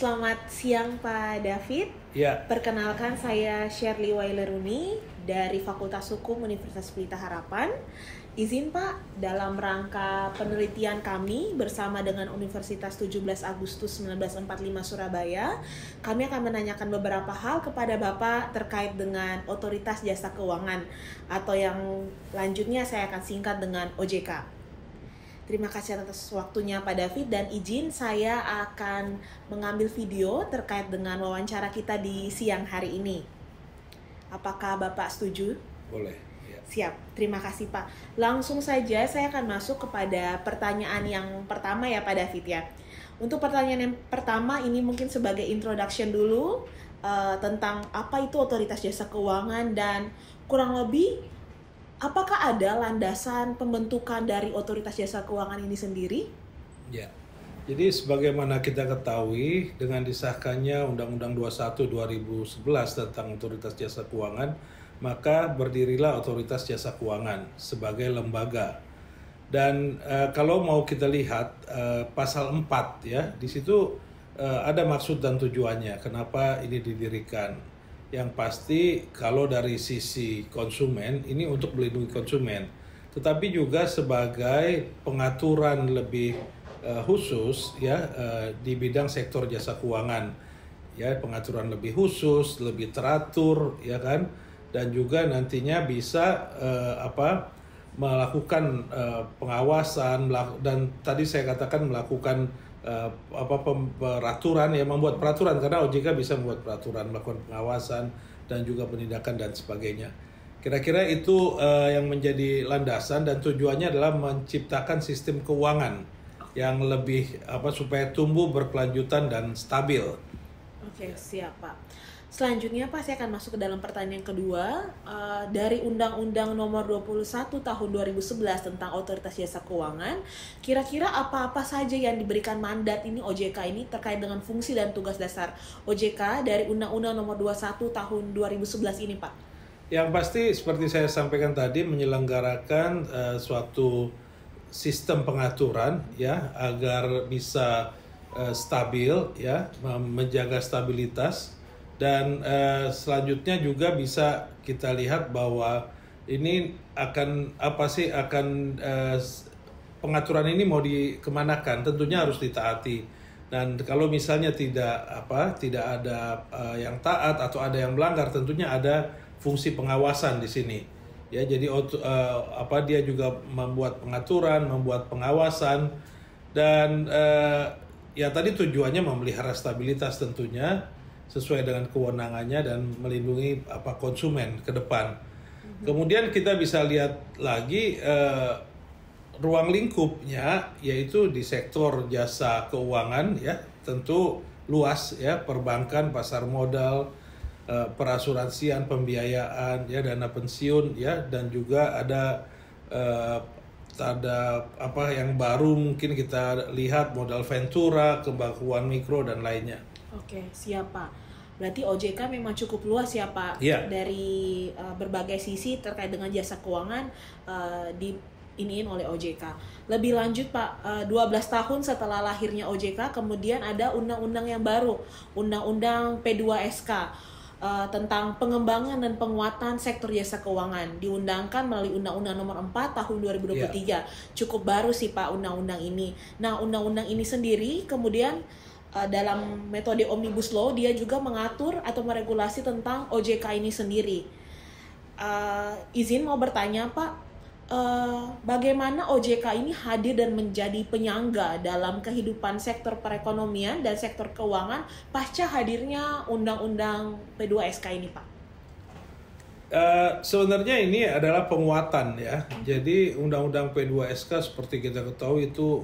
Selamat siang Pak David. Ya, Perkenalkan saya Shirley Waileruni dari Fakultas Hukum Universitas Pelita Harapan. Izin Pak, dalam rangka penelitian kami bersama dengan Universitas 17 Agustus 1945 Surabaya, kami akan menanyakan beberapa hal kepada Bapak terkait dengan Otoritas Jasa Keuangan atau yang lanjutnya saya akan singkat dengan OJK. Terima kasih atas waktunya Pak David dan izin saya akan mengambil video terkait dengan wawancara kita di siang hari ini. Apakah Bapak setuju? boleh. Ya. Siap, terima kasih Pak. Langsung saja saya akan masuk kepada pertanyaan yang pertama ya Pak David ya. Untuk pertanyaan yang pertama ini mungkin sebagai introduction dulu tentang apa itu Otoritas Jasa Keuangan dan kurang lebih apakah ada landasan pembentukan dari Otoritas Jasa Keuangan ini sendiri? Ya. Jadi sebagaimana kita ketahui dengan disahkannya Undang-Undang 21 2011 tentang Otoritas Jasa Keuangan, maka berdirilah Otoritas Jasa Keuangan sebagai lembaga. Dan kalau mau kita lihat pasal 4 ya, di situ ada maksud dan tujuannya kenapa ini didirikan. Yang pasti kalau dari sisi konsumen ini untuk melindungi konsumen, tetapi juga sebagai pengaturan lebih khusus ya di bidang sektor jasa keuangan, ya pengaturan lebih khusus, lebih teratur ya kan, dan juga nantinya bisa melakukan pengawasan dan tadi saya katakan melakukan peraturan ya, membuat peraturan karena OJK bisa membuat peraturan, melakukan pengawasan dan juga penindakan dan sebagainya. Kira-kira itu yang menjadi landasan dan tujuannya adalah menciptakan sistem keuangan yang lebih supaya tumbuh berkelanjutan dan stabil. Oke, siap Pak. Selanjutnya Pak, saya akan masuk ke dalam pertanyaan kedua. Dari Undang-Undang Nomor 21 Tahun 2011 tentang Otoritas Jasa Keuangan, kira-kira apa-apa saja yang diberikan mandat ini OJK ini terkait dengan fungsi dan tugas dasar OJK dari Undang-Undang Nomor 21 Tahun 2011 ini Pak? Yang pasti seperti saya sampaikan tadi, menyelenggarakan suatu sistem pengaturan ya agar bisa stabil ya, menjaga stabilitas. Dan selanjutnya juga bisa kita lihat bahwa ini akan pengaturan ini mau dikemanakan, tentunya harus ditaati. Dan kalau misalnya tidak ada yang taat atau ada yang melanggar, tentunya ada fungsi pengawasan di sini. Ya, jadi dia juga membuat pengaturan, membuat pengawasan dan ya tadi tujuannya memelihara stabilitas tentunya sesuai dengan kewenangannya dan melindungi konsumen ke depan. Kemudian kita bisa lihat lagi ruang lingkupnya yaitu di sektor jasa keuangan ya, tentu luas ya, perbankan, pasar modal, perasuransian, pembiayaan ya, dana pensiun ya, dan juga ada yang baru mungkin kita lihat modal ventura, keuangan mikro dan lainnya. Oke, siap Pak. Berarti OJK memang cukup luas ya Pak, dari berbagai sisi terkait dengan jasa keuangan diiniin oleh OJK. Lebih lanjut Pak, 12 tahun setelah lahirnya OJK kemudian ada undang-undang yang baru, Undang-Undang P2SK tentang pengembangan dan penguatan sektor jasa keuangan, diundangkan melalui Undang-Undang Nomor 4 Tahun 2023. Cukup baru sih Pak undang-undang ini. Nah, undang-undang ini sendiri kemudian dalam metode Omnibus Law dia juga mengatur atau meregulasi tentang OJK ini sendiri. Izin mau bertanya Pak, bagaimana OJK ini hadir dan menjadi penyangga dalam kehidupan sektor perekonomian dan sektor keuangan pasca hadirnya Undang-Undang P2SK ini Pak? Sebenarnya ini adalah penguatan ya. Jadi Undang-Undang P2SK seperti kita ketahui itu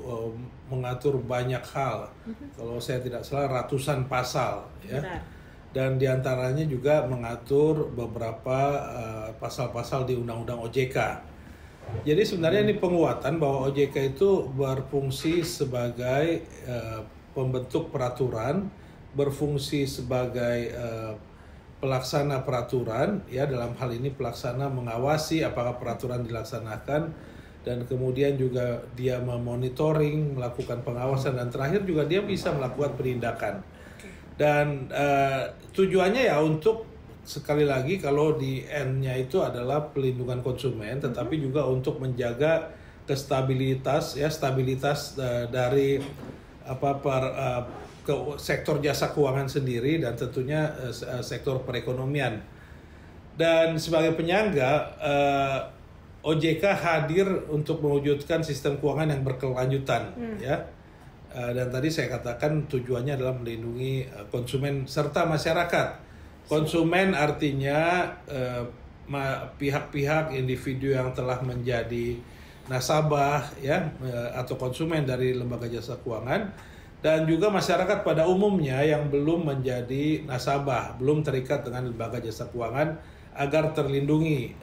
mengatur banyak hal. Kalau saya tidak salah ratusan pasal ya. Benar. Dan diantaranya juga mengatur beberapa pasal-pasal di Undang-Undang OJK. Jadi sebenarnya ini penguatan bahwa OJK itu berfungsi sebagai pembentuk peraturan, berfungsi sebagai pelaksana peraturan ya, dalam hal ini pelaksana mengawasi apakah peraturan dilaksanakan, dan kemudian juga dia memonitoring, melakukan pengawasan, dan terakhir juga dia bisa melakukan penindakan. Dan tujuannya ya untuk, sekali lagi, kalau di N-nya itu adalah pelindungan konsumen, tetapi juga untuk menjaga stabilitas dari sektor jasa keuangan sendiri, dan tentunya sektor perekonomian. Dan sebagai penyangga, OJK hadir untuk mewujudkan sistem keuangan yang berkelanjutan, ya. Dan tadi saya katakan tujuannya adalah melindungi konsumen serta masyarakat. Konsumen artinya pihak-pihak individu yang telah menjadi nasabah, ya, atau konsumen dari lembaga jasa keuangan, dan juga masyarakat pada umumnya yang belum menjadi nasabah, belum terikat dengan lembaga jasa keuangan, agar terlindungi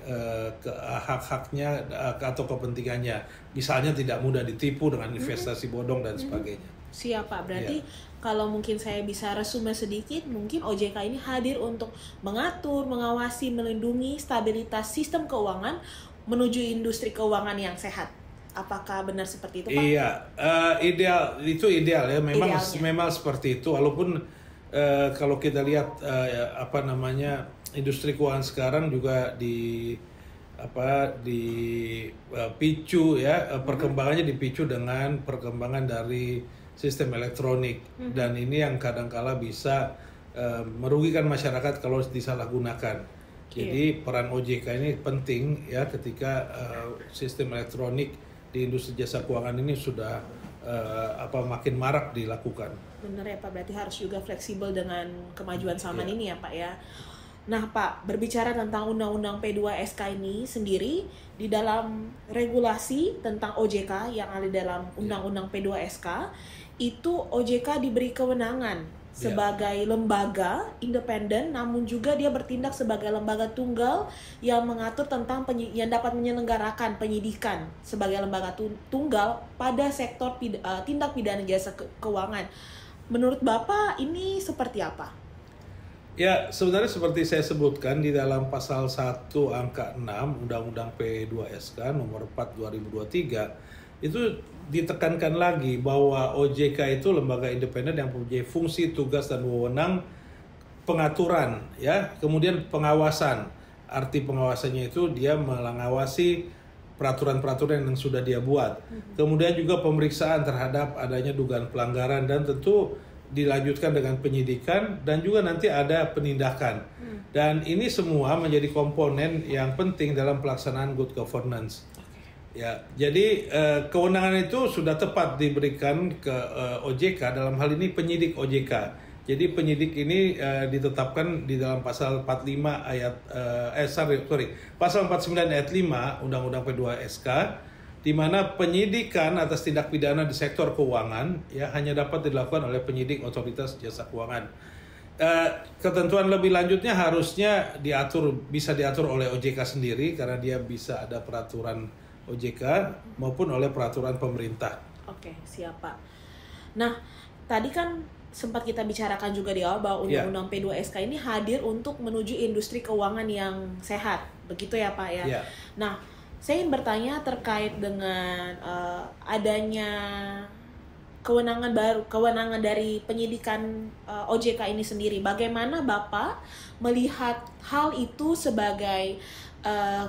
hak-haknya atau kepentingannya. Misalnya tidak mudah ditipu dengan investasi bodong dan sebagainya. Siap Pak, berarti kalau mungkin saya bisa resume sedikit, mungkin OJK ini hadir untuk mengatur, mengawasi, melindungi stabilitas sistem keuangan menuju industri keuangan yang sehat. Apakah benar seperti itu Pak? Iya, ideal ya, memang seperti itu. Walaupun kalau kita lihat industri keuangan sekarang juga dipicu, ya, perkembangannya dipicu dengan perkembangan dari sistem elektronik, dan ini yang kadang-kala bisa merugikan masyarakat kalau disalahgunakan. Jadi peran OJK ini penting, ya, ketika sistem elektronik di industri jasa keuangan ini sudah makin marak dilakukan. Benar ya Pak, berarti harus juga fleksibel dengan kemajuan zaman ini ya Pak ya. Nah Pak, berbicara tentang Undang-Undang P2SK ini sendiri, di dalam regulasi tentang OJK yang ada dalam Undang-Undang P2SK, itu OJK diberi kewenangan sebagai lembaga independen, namun juga dia bertindak sebagai lembaga tunggal yang mengatur tentang yang dapat menyelenggarakan penyidikan sebagai lembaga tunggal pada sektor tindak pidana jasa keuangan. Menurut Bapak ini seperti apa? Ya, sebenarnya seperti saya sebutkan di dalam pasal 1 angka 6 Undang-Undang P2SK nomor 4 2023, itu ditekankan lagi bahwa OJK itu lembaga independen yang mempunyai fungsi, tugas, dan wewenang pengaturan, ya, kemudian pengawasan. Arti pengawasannya itu dia mengawasi peraturan-peraturan yang sudah dia buat. Kemudian juga pemeriksaan terhadap adanya dugaan pelanggaran, dan tentu dilanjutkan dengan penyidikan, dan juga nanti ada penindakan. Dan ini semua menjadi komponen yang penting dalam pelaksanaan good governance. Ya, jadi kewenangan itu sudah tepat diberikan ke OJK, dalam hal ini penyidik OJK. Jadi penyidik ini ditetapkan di dalam pasal 49 ayat 5 Undang-Undang P2SK, di mana penyidikan atas tindak pidana di sektor keuangan, ya, hanya dapat dilakukan oleh penyidik otoritas jasa keuangan. Ketentuan lebih lanjutnya harusnya bisa diatur oleh OJK sendiri, karena dia bisa ada peraturan OJK maupun oleh peraturan pemerintah. Oke, siap Pak. Nah, tadi kan sempat kita bicarakan juga di awal bahwa Undang-Undang P2SK ini hadir untuk menuju industri keuangan yang sehat, begitu ya Pak ya. Nah, saya ingin bertanya terkait dengan adanya kewenangan dari penyidikan OJK ini sendiri. Bagaimana Bapak melihat hal itu sebagai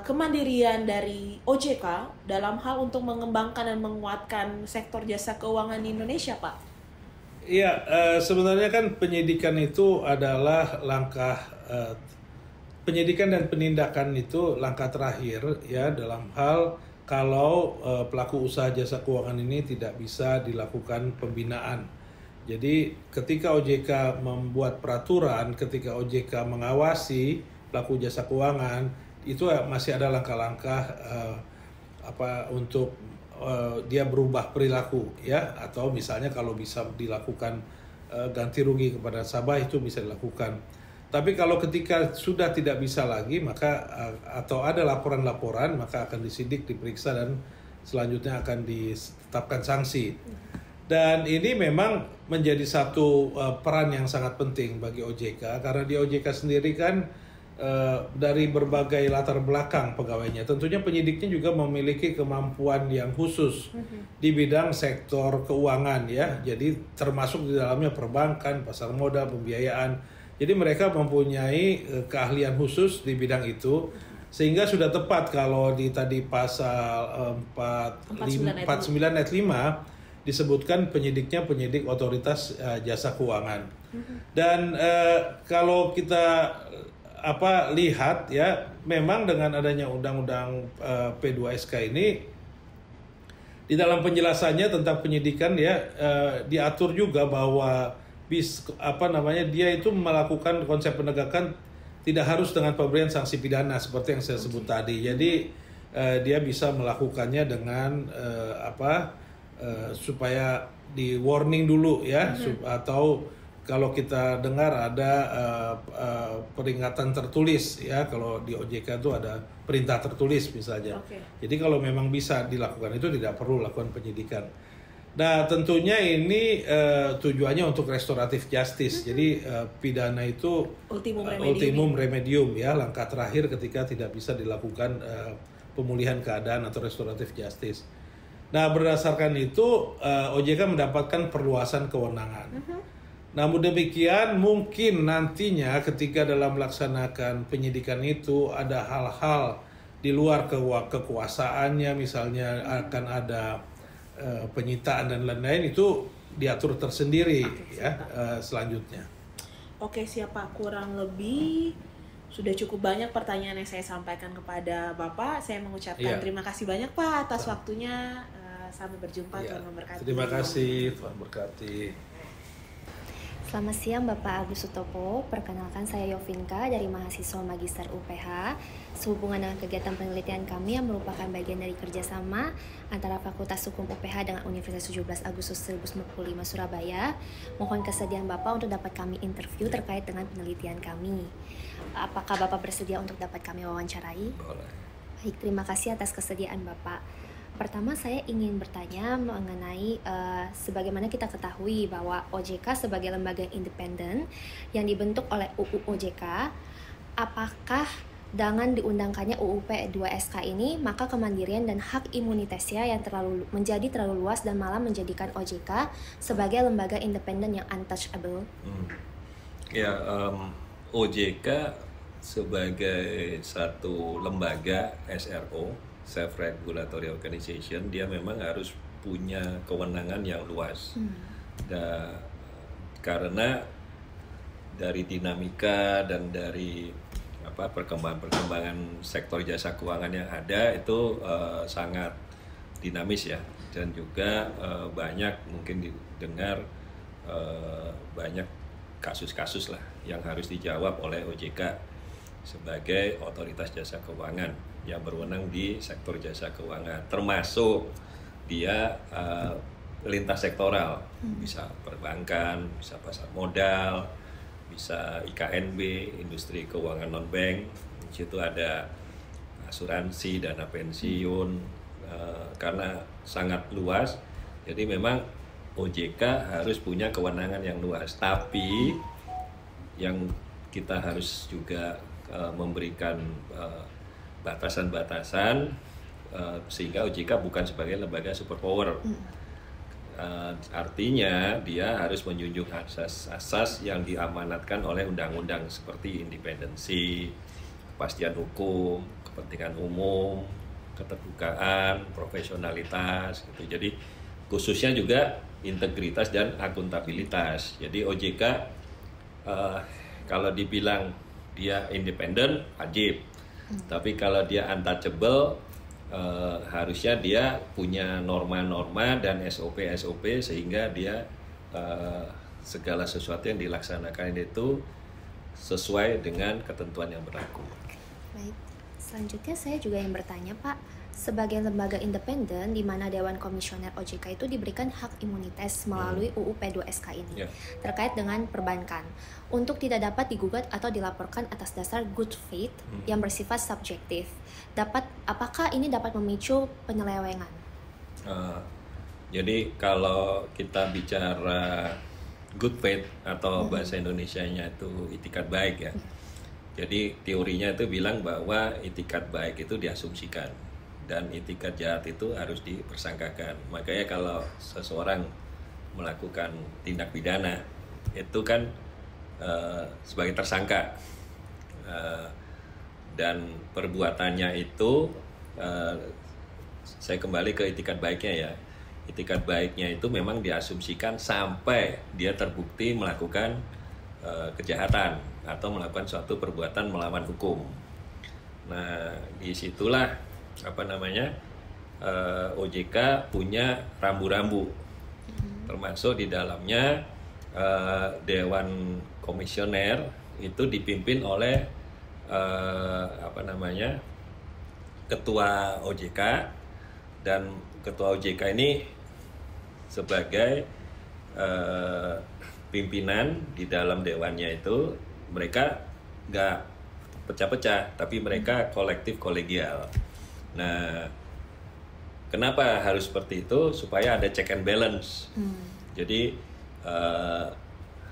kemandirian dari OJK dalam hal untuk mengembangkan dan menguatkan sektor jasa keuangan di Indonesia, Pak? Iya, sebenarnya kan penyidikan itu adalah langkah penyidikan dan penindakan itu langkah terakhir, ya, dalam hal kalau pelaku usaha jasa keuangan ini tidak bisa dilakukan pembinaan. Jadi ketika OJK membuat peraturan, ketika OJK mengawasi pelaku jasa keuangan, itu masih ada langkah-langkah untuk dia berubah perilaku, ya, atau misalnya kalau bisa dilakukan ganti rugi kepada nasabah, itu bisa dilakukan. Tapi kalau ketika sudah tidak bisa lagi, maka atau ada laporan-laporan, maka akan disidik, diperiksa, dan selanjutnya akan ditetapkan sanksi. Dan ini memang menjadi satu peran yang sangat penting bagi OJK, karena di OJK sendiri kan dari berbagai latar belakang pegawainya. Tentunya penyidiknya juga memiliki kemampuan yang khusus di bidang sektor keuangan ya. Jadi termasuk di dalamnya perbankan, pasar modal, pembiayaan. Jadi mereka mempunyai keahlian khusus di bidang itu, sehingga sudah tepat kalau di tadi pasal 49 ayat 5 disebutkan penyidiknya penyidik otoritas jasa keuangan. Dan kalau kita lihat ya, memang dengan adanya undang-undang P2SK ini di dalam penjelasannya tentang penyidikan ya, diatur juga bahwa dia itu melakukan konsep penegakan tidak harus dengan pemberian sanksi pidana seperti yang saya sebut tadi. Jadi dia bisa melakukannya dengan supaya di warning dulu ya, atau kalau kita dengar ada peringatan tertulis ya, kalau di OJK itu ada perintah tertulis misalnya. Jadi kalau memang bisa dilakukan itu tidak perlu lakukan penyidikan. Nah tentunya ini tujuannya untuk restoratif justice. Jadi pidana itu ultimum remedium ya, langkah terakhir ketika tidak bisa dilakukan pemulihan keadaan atau restoratif justice. Nah berdasarkan itu OJK mendapatkan perluasan kewenangan. Namun demikian mungkin nantinya ketika dalam melaksanakan penyidikan itu ada hal-hal di luar kekuasaannya, misalnya akan ada penyitaan dan lain-lain, itu diatur tersendiri selanjutnya. Oke, siapa kurang lebih sudah cukup banyak pertanyaan yang saya sampaikan kepada Bapak. Saya mengucapkan terima kasih banyak Pak atas waktunya. Sampai berjumpa, Tuhan memberkati. Terima kasih, Tuhan berkati. Selamat siang Bapak Agus Sutopo, perkenalkan saya Yovinka dari mahasiswa Magister UPH. Sehubungan dengan kegiatan penelitian kami yang merupakan bagian dari kerjasama antara Fakultas Hukum UPH dengan Universitas 17 Agustus 1945 Surabaya, mohon kesediaan Bapak untuk dapat kami interview terkait dengan penelitian kami. Apakah Bapak bersedia untuk dapat kami wawancarai? Boleh. Baik, terima kasih atas kesediaan Bapak. Pertama saya ingin bertanya mengenai sebagaimana kita ketahui bahwa OJK sebagai lembaga independen yang dibentuk oleh UU OJK, apakah dengan diundangkannya UU P2SK ini maka kemandirian dan hak imunitasnya yang menjadi terlalu luas dan malah menjadikan OJK sebagai lembaga independen yang untouchable? OJK sebagai satu lembaga SRO, Self Regulatory Organization, dia memang harus punya kewenangan yang luas. Karena dari dinamika dan dari perkembangan sektor jasa keuangan yang ada itu sangat dinamis ya, dan juga banyak mungkin didengar banyak kasus-kasus lah yang harus dijawab oleh OJK sebagai otoritas jasa keuangan yang berwenang di sektor jasa keuangan, termasuk dia lintas sektoral, bisa perbankan, bisa pasar modal, bisa IKNB, industri keuangan non-bank, di situ ada asuransi, dana pensiun, karena sangat luas, jadi memang OJK harus punya kewenangan yang luas, tapi yang kita harus juga memberikan batasan-batasan sehingga OJK bukan sebagai lembaga superpower. Artinya dia harus menjunjung asas-asas yang diamanatkan oleh undang-undang seperti independensi, kepastian hukum, kepentingan umum, keterbukaan, profesionalitas gitu. Jadi khususnya juga integritas dan akuntabilitas. Jadi OJK kalau dibilang dia independen wajib, tapi kalau dia untouchable harusnya dia punya norma-norma dan SOP sehingga dia segala sesuatu yang dilaksanakan itu sesuai dengan ketentuan yang berlaku. Baik, selanjutnya saya juga yang bertanya Pak, sebagai lembaga independen di mana Dewan Komisioner OJK itu diberikan hak imunitas melalui UU P2SK ini terkait dengan perbankan untuk tidak dapat digugat atau dilaporkan atas dasar good faith yang bersifat subjektif. Apakah ini dapat memicu penyelewengan? Jadi kalau kita bicara good faith atau bahasa Indonesianya itu itikat baik ya, Jadi teorinya itu bilang bahwa itikat baik itu diasumsikan dan itikat jahat itu harus dipersangkakan. Makanya kalau seseorang melakukan tindak pidana itu kan sebagai tersangka dan perbuatannya itu saya kembali ke itikat baiknya ya. Itikat baiknya itu memang diasumsikan sampai dia terbukti melakukan kejahatan atau melakukan suatu perbuatan melawan hukum. Nah, disitulah OJK punya rambu-rambu, termasuk di dalamnya Dewan Komisioner itu dipimpin oleh Ketua OJK, dan Ketua OJK ini sebagai pimpinan di dalam dewannya itu mereka nggak pecah-pecah, tapi mereka kolektif kolegial. Nah, kenapa harus seperti itu? Supaya ada check and balance. Jadi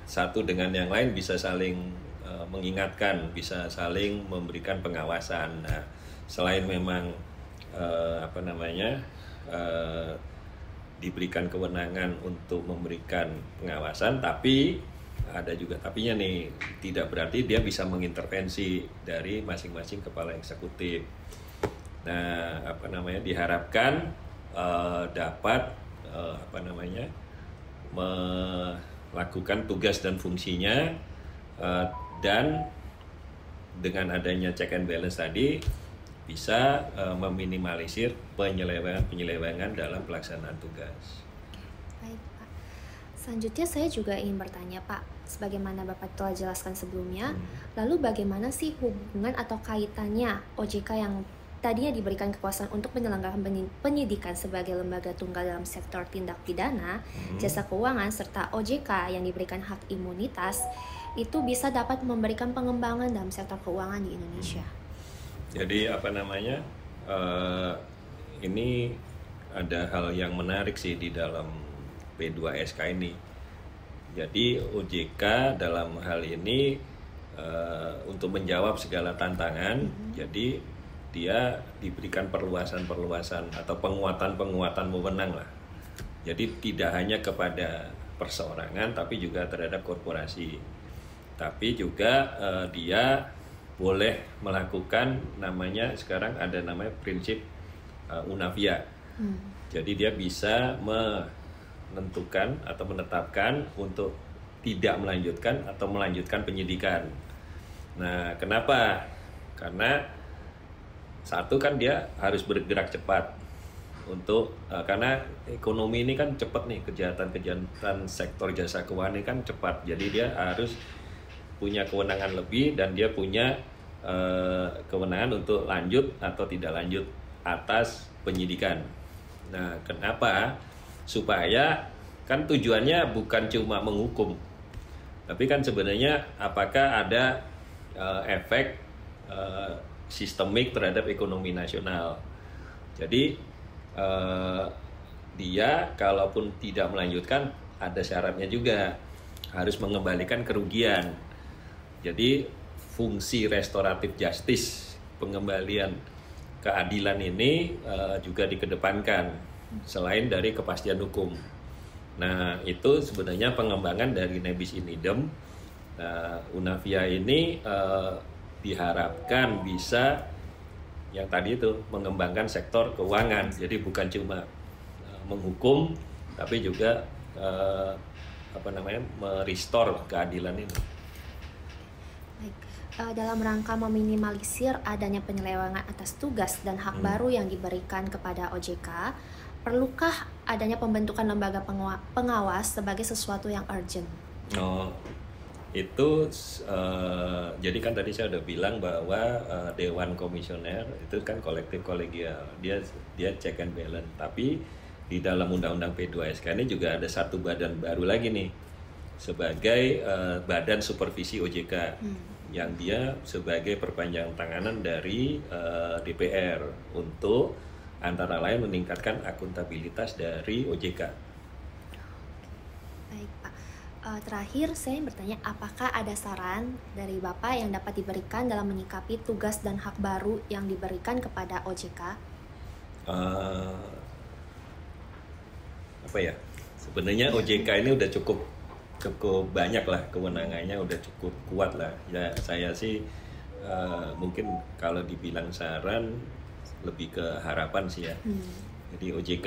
satu dengan yang lain bisa saling mengingatkan, bisa saling memberikan pengawasan. Nah, selain memang diberikan kewenangan untuk memberikan pengawasan, tapi ada juga tapinya nih, tidak berarti dia bisa mengintervensi dari masing-masing kepala eksekutif. Nah, diharapkan dapat melakukan tugas dan fungsinya, dan dengan adanya check and balance tadi bisa meminimalisir penyelewengan dalam pelaksanaan tugas. Baik, Pak. Selanjutnya saya juga ingin bertanya, Pak, sebagaimana Bapak telah jelaskan sebelumnya, lalu bagaimana sih hubungan atau kaitannya OJK yang tadinya diberikan kekuasaan untuk penyelenggaraan penyidikan sebagai lembaga tunggal dalam sektor tindak pidana, jasa keuangan, serta OJK yang diberikan hak imunitas, itu bisa dapat memberikan pengembangan dalam sektor keuangan di Indonesia? Jadi ini ada hal yang menarik sih di dalam P2SK ini. Jadi OJK dalam hal ini untuk menjawab segala tantangan, jadi dia diberikan perluasan atau penguatan wewenang lah. Jadi tidak hanya kepada perseorangan, tapi juga terhadap korporasi. Tapi juga dia boleh melakukan sekarang ada namanya prinsip Unavia. Jadi dia bisa menentukan atau menetapkan untuk tidak melanjutkan atau melanjutkan penyidikan. Nah, kenapa? Karena satu kan dia harus bergerak cepat karena ekonomi ini kan cepat nih, kejahatan sektor jasa keuangan ini kan cepat. Jadi dia harus punya kewenangan lebih, dan dia punya kewenangan untuk lanjut atau tidak lanjut atas penyidikan. Nah, kenapa? Supaya kan tujuannya bukan cuma menghukum, tapi kan sebenarnya apakah ada efek sistemik terhadap ekonomi nasional. Jadi dia kalaupun tidak melanjutkan, ada syaratnya juga, harus mengembalikan kerugian. Jadi fungsi restoratif justice, pengembalian keadilan ini juga dikedepankan selain dari kepastian hukum. Nah, itu sebenarnya pengembangan dari nebis in idem. Unavia ini diharapkan bisa yang tadi itu mengembangkan sektor keuangan. Jadi bukan cuma menghukum, tapi juga merestore keadilan ini. Baik. Dalam rangka meminimalisir adanya penyelewengan atas tugas dan hak baru yang diberikan kepada OJK, perlukah adanya pembentukan lembaga pengawas sebagai sesuatu yang urgent? Itu jadi kan tadi saya udah bilang bahwa Dewan Komisioner itu kan kolektif kolegial, dia check and balance. Tapi di dalam Undang-Undang P2SK ini juga ada satu badan baru lagi nih, sebagai Badan Supervisi OJK, yang dia sebagai perpanjangan tanganan dari DPR untuk antara lain meningkatkan akuntabilitas dari OJK. Baik, Pak. Terakhir, saya bertanya, apakah ada saran dari Bapak yang dapat diberikan dalam menyikapi tugas dan hak baru yang diberikan kepada OJK? Apa ya? Sebenarnya OJK ini udah cukup banyak lah kewenangannya, udah cukup kuat lah. Ya saya sih mungkin kalau dibilang saran lebih ke harapan sih ya. Jadi OJK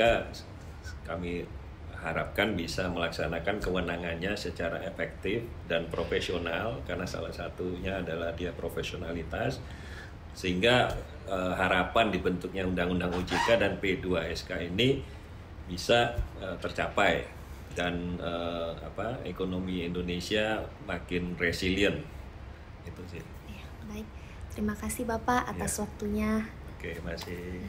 kami harapkan bisa melaksanakan kewenangannya secara efektif dan profesional, karena salah satunya adalah dia profesionalitas, sehingga harapan dibentuknya Undang-Undang OJK dan P2SK ini bisa tercapai dan ekonomi Indonesia makin resilient. Itu sih. Ya, baik. Terima kasih Bapak atas waktunya. Oke, masih.